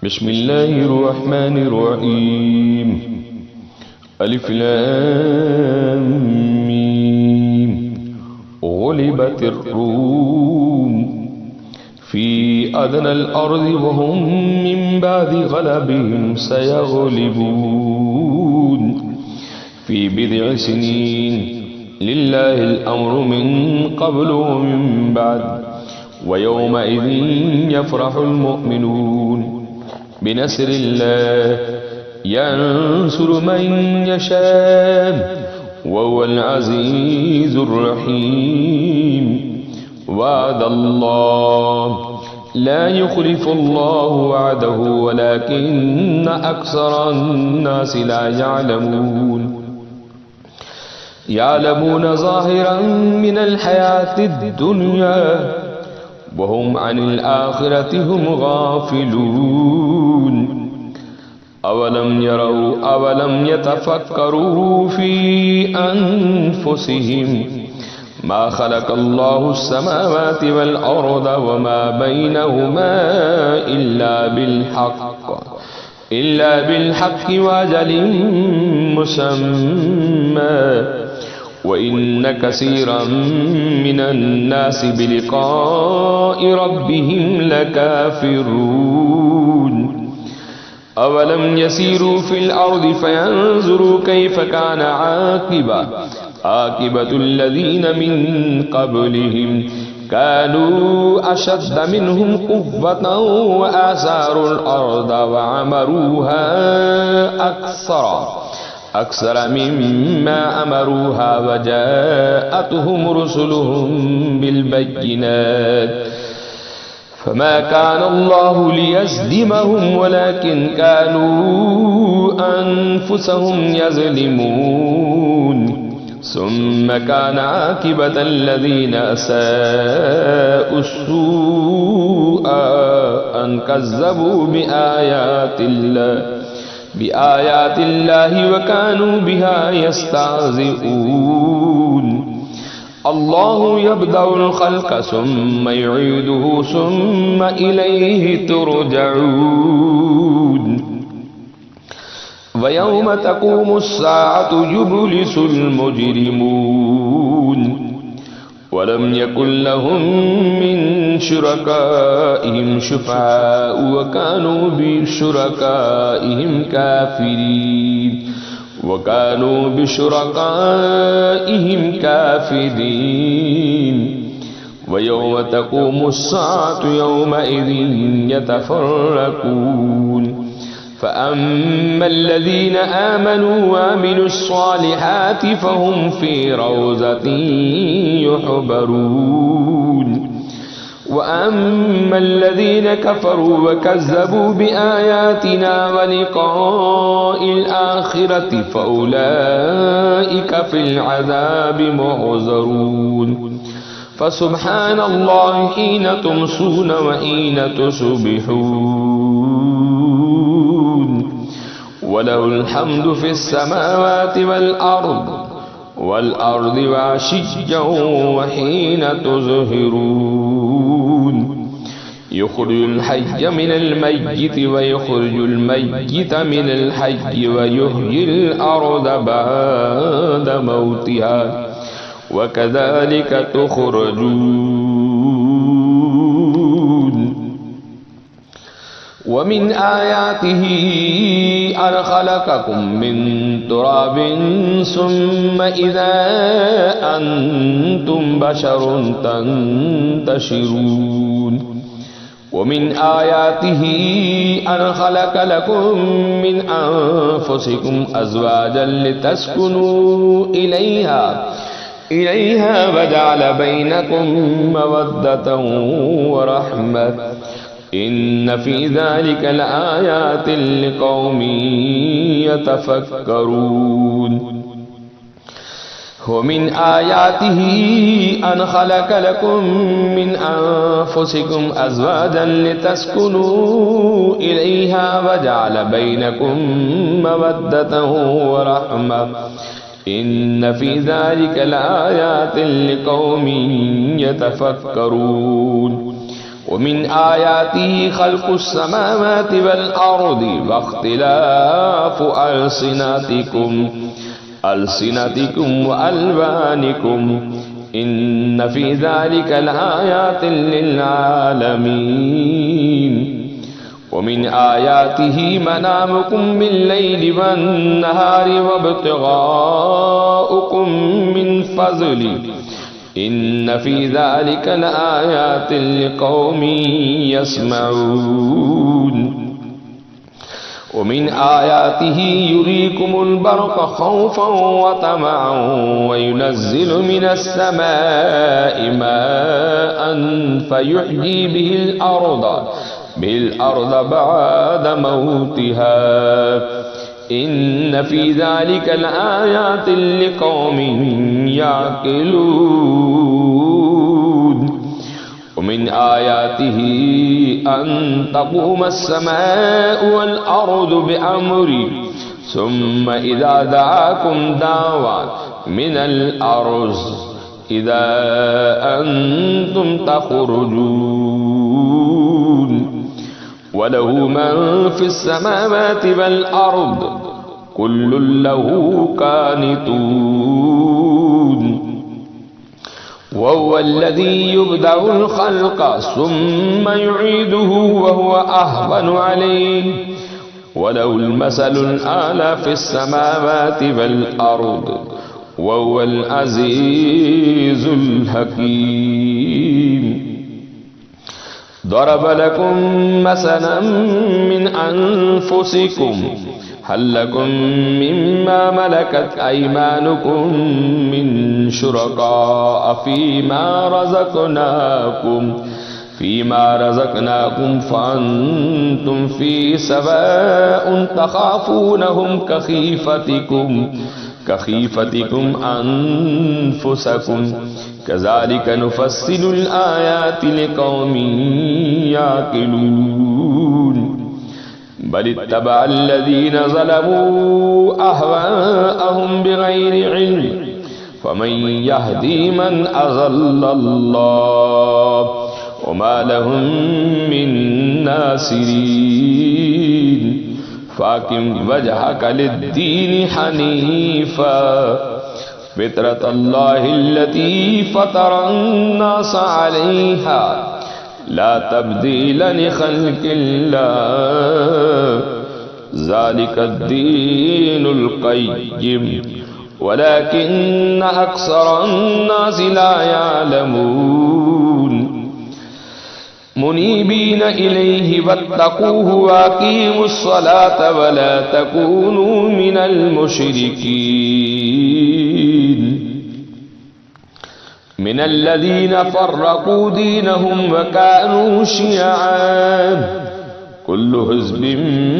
बिस्मिल्लाहिर्रहमानिर्रहीम। अलिफ लाम मीम। गुलिबतिर रूम फी अदनल अर्ज़ि वहुम मिन बादि गलबिहिम सयग़लिबून फी बिद्इ सिनीन लिल्लाहिल अम्रु मिन क़ब्लु व मिन बाद व यौमइज़िन यफ़रहुल मुअमिनून बिनस्रिल्लाह यंसुरु मन यशा व हुवल अज़ीज़ुर रहीम। वअदल्लाह ला युख़लिफ़ुल्लाहु वअदहु वलाकिन्न अक्सरन्नासि ला यअलमून। यअलमून ज़ाहिरन मिनल हयातिद दुनिया वहुम अनिल आखिरति हुम गाफिलून। अवलम यरौ अवलम यतफक्करू फी अनफुसिहिम मा खलक़ल्लाहु अस्समावाति वल अर्ज़ वमा बैनहुमा इल्ला बिल्हक़्क़ि वअजलिन मुसम्मा व इन्न कसीरन मिनन्नासि बिलिक़ाइ रब्बिहिम लकाफ़िरून। अवलम यसीरू फिल अर्ज़ि फयंज़ुरू कैफ़ कान आक़िबतुल्लज़ीन मिन क़ब्लिहिम कानू अशद्द मिनहुम क़ुव्वतन व आसारुल अर्ज़ व अमरूहा अक्सर मिम्मा अमरूहा व जाअतहुम रुसुलुहुम बिलबय्यिनात फमा कान अल्लाहु लियज़्लिमहुम वलाकिन कानू अनफुसहुम यज़लिमून। सुम्म कान आक़िबतल्लज़ीन असाअु अस्सूअ अन कज़्ज़बू बिआयातिल्लाहि व कानू बिहा यस्तहज़िऊन। अल्लाहु यब्दउल खल्क़ सुम्म युईदुहु सुम्म इलैहि तुरजऊन। व यौम तक़ूमुस्साअतु युब्लिसुल मुजरिमून वलम यकुन लहुम मिन शुरकाइहिम शुफ़ाअउ व कानू बिशुरकाइहिम काफ़िरीन व यौम तक़ूमुस्साअतु यौमइज़िन यतफ़र्रक़ून। फ़अम्मल्लज़ीन आमनू वअमिलुस्सालिहाति फ़हुम फ़ी रौज़तिन युहबरून वअम्मल्लज़ीन कफ़रू वकज़्ज़बू बिआयातिना वलिक़ाइल आखिरति फ़उलाइक फ़िल अज़ाबि मुहज़रून। फ़सुब्हानल्लाहि हीन तुमसून व हीन तुस्बिहून वलहुल हम्दु फ़िस्समावाति वल अर्ज़ि वअशिय्यन व हीन तुज़हिरून। युख़रिजुल हय्य मिनल मय्यिति व युख़रिजुल मय्यित मिनल हय्यि व युह्यिल अर्ज़ बअद मौतिहा व कज़ालिक तुख़रजून। वमिन आयातिही अन खलक़कुम मिन तुराबिन सुम्म इज़ा अंतुम बशरुन तंतशिरून। वमिन आयातिही अन खलक़ लकुम मिन अनफुसिकुम अज़वाजन लितस्कुनू इलैहा व जअल बैनकुम मवद्दतन व रहमह इन्न फी ज़ालिक लआयातिन लिक़ौमिन यतफ़क्करून। वमिन आयातिही अन खलक़ लकुम मिन अनफुसिकुम अज़वाजन लितस्कुनू इलैहा व जअल बैनकुम मवद्दतन व रहमह इन्न फी ज़ालिक लआयातिन लिक़ौमिन यतफ़क्करून। ومن آياته خلق السماوات والأرض واختلاف ألسنتكم وألوانكم إن في ذلك لآيات للعالمين ومن آياته منامكم بالليل والنهار وابتغاؤكم من فضله إن في ذلك لآيات لقوم يسمعون ومن آياته يريكم البرق خوفا وطمعا وينزل من السماء ماء فيحيي به الأرض بعد موتها إن في ذلك لآيات لقوم يعقلون ومن آياته أن تقوم السماء والأرض بأمره ثم إذا دعاكم دعوة من الأرض إذا أنتم تخرجون وله من في السماوات والأرض كل له قانتون وهو الذي يبدأ الخلق ثم يعيده وهو أهون عليه وله المثل الأعلى في السماوات والأرض وهو العزيز الحكيم ضرب لكم مثلا من أنفسكم هل لكم مما ملكت أيمانكم من شركاء فيما رزقناكم فأنتم في سواء تخافونهم كخيفتكم أنفسكم كذلك نفصل الآيات لقوم يعقلون بل اتبع الذين ظلموا أهواءهم بغير علم فمن يهدي من أضل الله وما لهم من ناصرين فاقم وجهك للدين حنيفا فطرة الله التي فطر الناس عليها لا تبديل لخلق الله ذلك الدين القيم ولكن أكثر الناس لا يعلمون منيبين إليه واتقوه وأقيموا الصلاة ولا تكونوا من المشركين من الذين فرقوا دينهم وكانوا شيعا كل حزب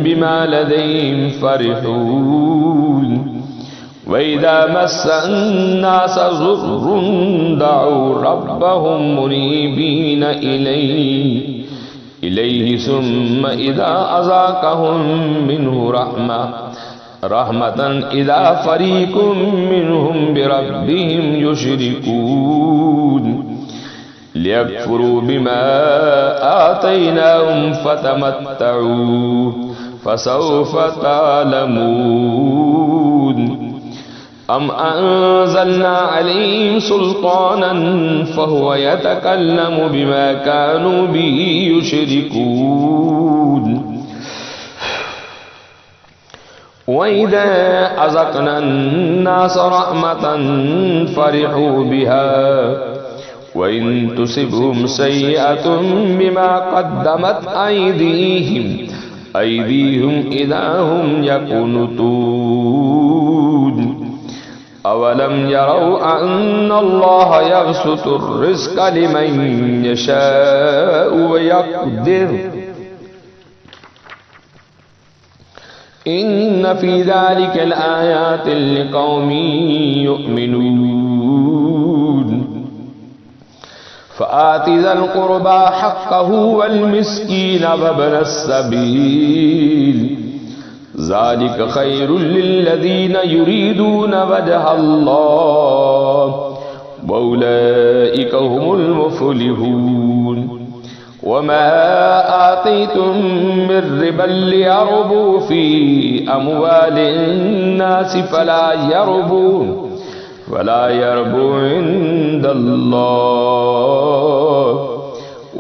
بما لديهم فرحون وإذا مس الناس ضر دعوا ربهم منيبين إليه ثم إذا أذاقهم منه رحمة إذا فريق منهم بربهم يشركون ليكفروا بما آتيناهم فتمتعوا فسوف تعلمون أم أنزلنا عليهم سلطانا فهو يتكلم بما كانوا به يشركون وإذا أذقنا الناس رحمة فرحوا بها وإن تصبهم سيئة بما قدمت أيديهم إذا هم يقنطون أولم يروا أن الله يبسط الرزق لمن يشاء ويقدر إن في ذلك الآيات لقوم يؤمنون فآت ذا القربى حقه والمسكين وابن السبيل ذلك خير للذين يريدون وجه الله وأولئك هم المفلحون वमा आतीतुम मिर रिबा लियरबू फी अमवालिन्नास फला यरबू इंदल्लाह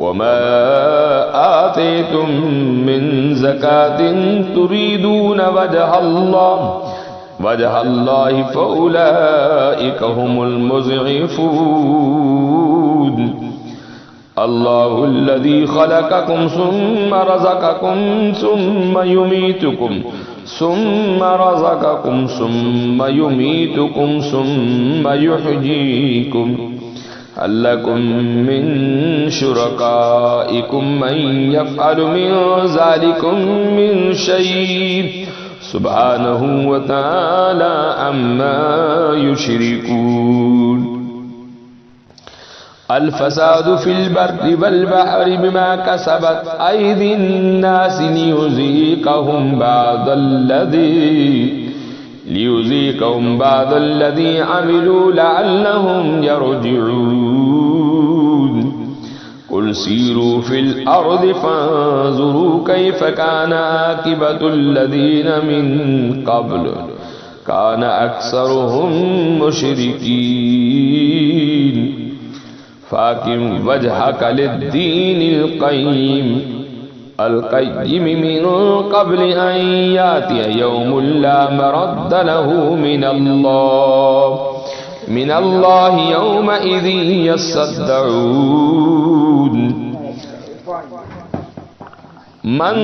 वमा आतीतुम मिन ज़कातिन तुरीदून वजहल्लाहि फउलाइका हुमुल मुज़इफ़ून। अल्लाहुल्लज़ी खलक़कुम सुम्मा रज़क़कुम सुम्मा युमीतुकुम सुम्मा युहयीकुम हल लकुम मिन शुरकाइकुम मन यफ़अलु मिन ज़ालिकुम मिन शै'इन सुब्हानहु व तआला अम्मा युश्रिकून। अल फ़सादु फिल बर्रि वल बहरि बिमा कसबत ऐदिन नास लियुज़ीक़हुम बादल्लज़ी अमिलू लअल्लहुम यरजिऊन। कुल सीरू फिल अर्दि फ़ंज़ुरू कैफ़ कान आक़िबतुल्लज़ीन मिन क़ब्ल कान अक्सरुहुम मुशरिकीन। फ़ाक़िम वजहक लिद्दीनिल क़य्यिम मिन क़ब्ल अन यातिय यौमुन ला मरद्द लहू मिनल्लाहि यौमइज़िन यस्सद्दऊन। मन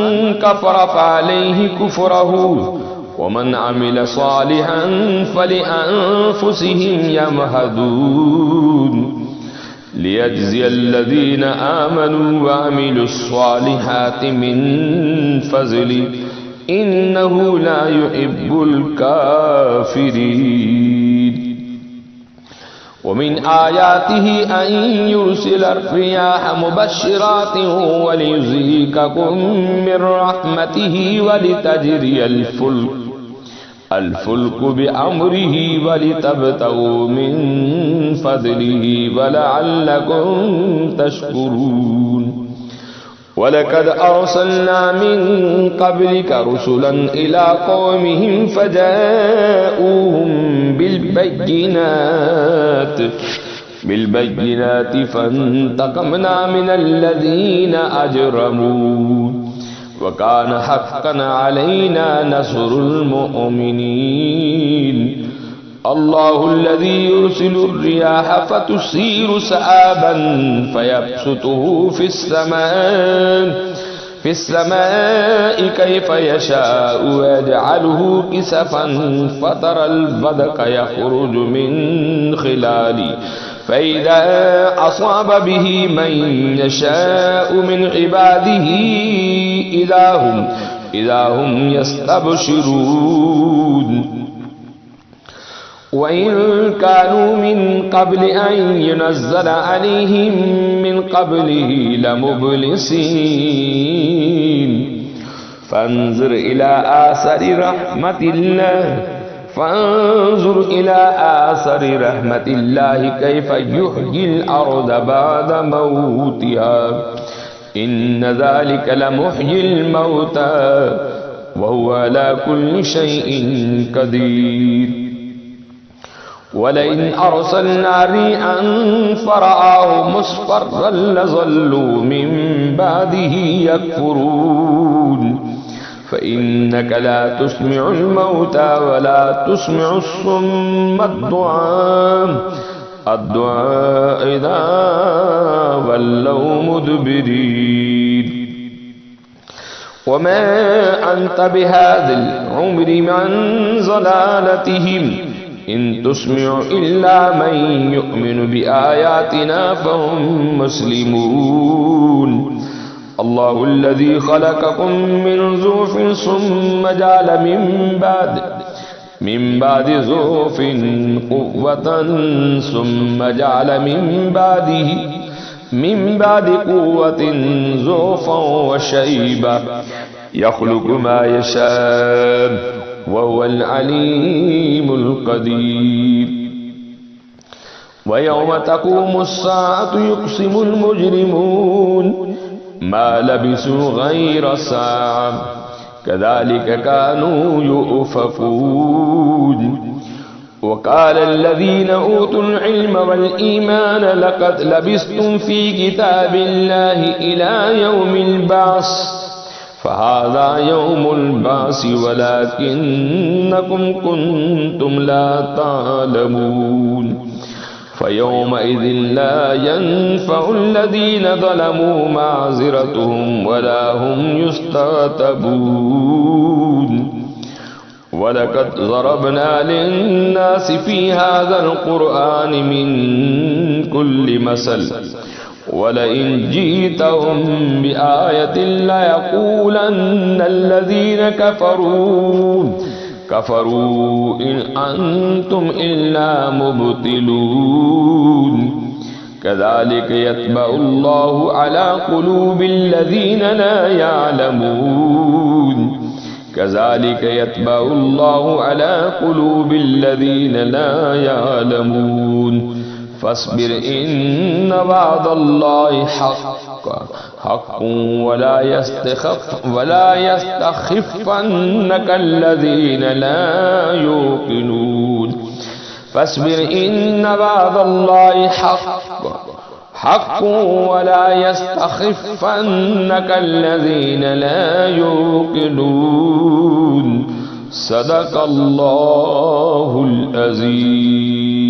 कफ़र फ़अलैहि कुफ़्रुहु वमन अमिल सालिहन फ़लिअन्फ़ुसिहिम यमहदून। लियज्ज़ियल्लज़ीन आमनू वअमिलुस्सालिहाति मिन फ़ज़लिही इन्नहु ला युहिब्बुल काफ़िरीन। वमिन आयातिही अन युरसिलर रियाह मुबश्शिरातिन वलियुज़ीक़कुम मिन रहमतिही वलितजरियल अल्फुल्कु बिअम्रिही वलितब्तगू मिन फ़ज़लिही वलअल्लकुम तशकुरून। वलक़द अरसलना मिन क़ब्लिक रुसुलन इला क़ौमिहिम फ़जाऊहुम बिलबय्यिनाति फ़ंतक़मना मिनल्लज़ीना अजरमू वकान हक़्क़न अलैना नस्रुल मुअ्मिनीन। अल्लाहुल्लज़ी युरसिलुर रियाह फ़तुसीरु सहाबन फ़यब्सुतुहु फ़िस्समाइ कैफ़ यशाअु वयजअलुहु किसफ़न फ़तरल बदक़ यख़रुजु मिन ख़िलालिही फ़इज़ा असाब बिही मन यशाअु मिन इबादिही इज़ा हुम यस्तबशिरून। वइन कानू मिन क़ब्ल अन युनज़्ज़ल अलैहिम मिन क़ब्लिही लमुब्लिसीन। फ़ंज़ुर इला आसरि रहमतिल्लाहि कैफ़ युह्यिल अर्द बअद मौतिहा इन्न ज़ालिका लमुह्यिल मौता वहुवा अला कुल्लि शैइन क़दीर। वलइन अरसलना रिअन फ़रआहु मुस्फ़र्रन लज़ल्लू मिन बादिही यकफ़ुरून। फ़इन्नका ला तुस्मिउल मौता वला तुस्मिउस्सुम्मा अद्दुआ इज़ा वल्लौ मुदबिरीन। वमा अंत बिहादिल उम्रि अन ज़लालतिहिम इन तुस्मिउ इल्ला मन युमिनु बिआयातिना फ़हुम मुस्लिमून। अल्लाहुल्लज़ी खलक़कुम मिन ज़ुफ़िन सुम्मा जअल मिन बादि ज़ुफ़िन क़ुव्वतन सुम्मा जअल मिन बादि क़ुव्वतिन ज़ुफ़न व शैबा यख़्लुक़ु मा यशाअ वहुवल अलीमुल क़दीर। वयौम तक़ूमुस्साअतु युक़सिमुल मुजरिमून मा लबिसू गैर साअ कज़ालिक कानू युफ़कून। वक़ाल अल्लज़ीना ऊतुल इल्म वल ईमान लक़द लबिस्तुम फ़ी किताबिल्लाहि इला यौमिल बअस फ़हाज़ा यौमुल बअस वलाकिन्नकुम कुन्तुम ला तालमून। फ़यौमइज़िन ला यन्फ़उल्लज़ीना ज़लमू माज़िरतुहुम वला हुम युस्तअतबून। वलक़द ज़रबना लिन्नासि फ़ी हाज़ल क़ुरआनि मिन कुल्लि मसल वलइन जीतहुम बिआयतिन लयक़ूलन्ना अल्लज़ीना कफ़रू इन अंतुम इल्ला मुब्तिलून। कज़ालिक यत्बअुल्लाहु अला क़ुलूबिल्लज़ीना ला यअलमून। कज़ालिक यत्बअुल्लाहु अला क़ुलूबिल्लज़ीना ला यअलमून। फ़स्बिर इन्न वअदल्लाहि हक़्क़ुन वला यस्तख़िफ़न्नका अल्लज़ीना ला युक़िनून। फ़स्बिर इन्न वअदल्लाहि हक़्क़ुन वला यस्तख़िफ़न्नका अल्लज़ीना ला युक़िनून। सदक़ल्लाहुल अज़ीम।